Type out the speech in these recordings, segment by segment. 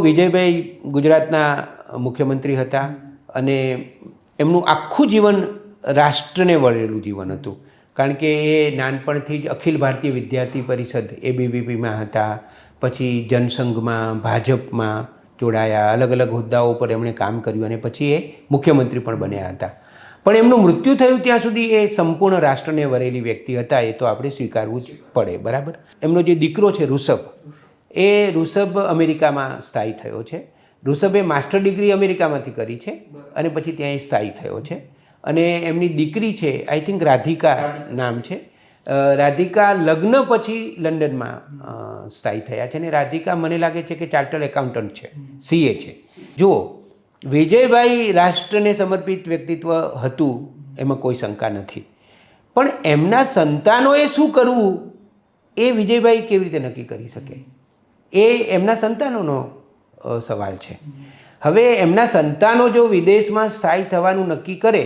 વિજયભાઈ ગુજરાતના મુખ્યમંત્રી હતા અને એમનું આખું જીવન રાષ્ટ્રને વળેલું જીવન હતું, કારણ કે એ નાનપણથી જ અખિલ ભારતીય વિદ્યાર્થી પરિષદ ABVPમાં હતા, પછી જનસંઘમાં, ભાજપમાં જોડાયા, અલગ અલગ હોદ્દાઓ પર એમણે કામ કર્યું અને પછી એ મુખ્યમંત્રી પણ બન્યા હતા. પણ એમનું મૃત્યુ થયું ત્યાં સુધી એ સંપૂર્ણ રાષ્ટ્રને વરેલી વ્યક્તિ હતા, એ તો આપણે સ્વીકારવું જ પડે. બરાબર. એમનો જે દીકરો છે ઋષભ, એ ઋષભ અમેરિકામાં સ્થાયી થયો છે. ઋષભે માસ્ટર ડિગ્રી અમેરિકામાંથી કરી છે અને પછી ત્યાં એ સ્થાયી થયો છે. અને એમની દીકરી છે, આઈ થિંક રાધિકા નામ છે, રાધિકા લગ્ન પછી લંડનમાં સ્થાયી થયા છે. અને રાધિકા મને લાગે છે કે ચાર્ટર્ડ એકાઉન્ટન્ટ છે, CA છે. જુઓ, વિજયભાઈ રાષ્ટ્રને સમર્પિત વ્યક્તિત્વ હતું, એમાં કોઈ શંકા નથી. પણ એમના સંતાનોએ શું કરવું એ વિજયભાઈ કેવી રીતે નક્કી કરી શકે, એ એમના સંતાનોનો સવાલ છે. હવે એમના સંતાનો જો વિદેશમાં સ્થાયી થવાનું નક્કી કરે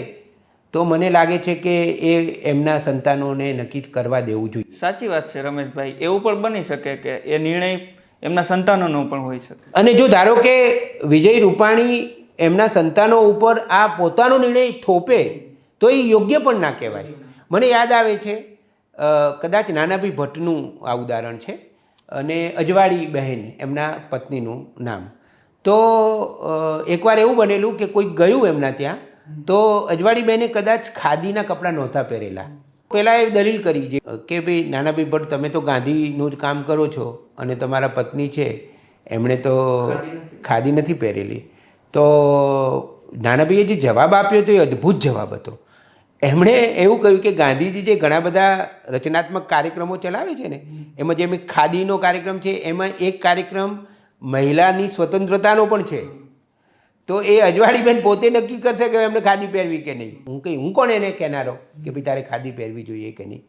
તો મને લાગે છે કે એ એમના સંતાનોને નક્કી કરવા દેવું જોઈએ. સાચી વાત છે રમેશભાઈ, એવું પણ બની શકે કે એ નિર્ણય એમના સંતાનોનો પણ હોઈ શકે. અને જો ધારો કે વિજય રૂપાણી એમના સંતાનો ઉપર આ પોતાનો નિર્ણય થોપે તો એ યોગ્ય પણ ના કહેવાય. મને યાદ આવે છે, કદાચ નાનાભાઈ ભટ્ટનું આ ઉદાહરણ છે અને અજવાળી બહેન એમના પત્નીનું નામ. તો એકવાર એવું બનેલું કે કોઈક ગયું એમના ત્યાં, તો અજવાળી બહેને કદાચ ખાદીના કપડાં નહોતા પહેરેલા. પહેલાં એ દલીલ કરી કે ભાઈ નાનાભાઈ ભટ્ટ, તમે તો ગાંધીનું જ કામ કરો છો અને તમારા પત્ની છે એમણે તો ખાદી નથી પહેરેલી. તો નાનાભાઈએ જે જવાબ આપ્યો હતો એ અદ્ભુત જવાબ હતો. એમણે એવું કહ્યું કે ગાંધીજી જે ઘણા બધા રચનાત્મક કાર્યક્રમો ચલાવે છે ને, એમાં જેમ ખાદીનો કાર્યક્રમ છે, એમાં એક કાર્યક્રમ મહિલાની સ્વતંત્રતાનો પણ છે. તો એ અજવાળીબેન પોતે નક્કી કરશે કે એમને ખાદી પહેરવી કે નહીં. હું કોણ એને કહેનારો કે ભાઈ તારે ખાદી પહેરવી જોઈએ કે નહીં.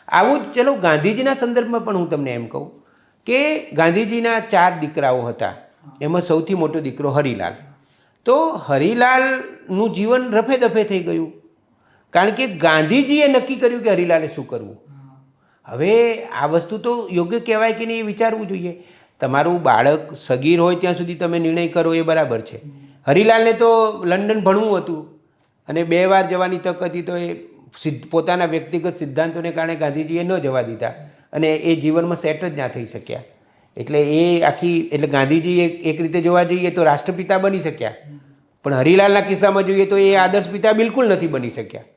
આવું જ ચલો ગાંધીજીના સંદર્ભમાં પણ હું તમને એમ કહું કે ગાંધીજીના 4 દીકરાઓ હતા, એમાં સૌથી મોટો દીકરો હરિલાલ. તો હરિલાલનું જીવન રફે દફે થઈ ગયું, કારણ કે ગાંધીજીએ નક્કી કર્યું કે હરિલાલે શું કરવું. હવે આ વસ્તુ તો યોગ્ય કહેવાય કે નહીં એ વિચારવું જોઈએ. તમારું બાળક સગીર હોય ત્યાં સુધી તમે નિર્ણય કરો એ બરાબર છે. હરિલાલને તો લંડન ભણવું હતું અને 2 વાર જવાની તક હતી, તો એ પોતાના વ્યક્તિગત સિદ્ધાંતોને કારણે ગાંધીજીએ ન જવા દીધા અને એ જીવનમાં સેટ જ ના થઈ શક્યા. એટલે ગાંધીજી એક રીતે જોવા જઈએ તો રાષ્ટ્રપિતા બની શક્યા, પણ હરિલાલના કિસ્સામાં જોઈએ તો એ આદર્શ પિતા બિલકુલ નથી બની શક્યા.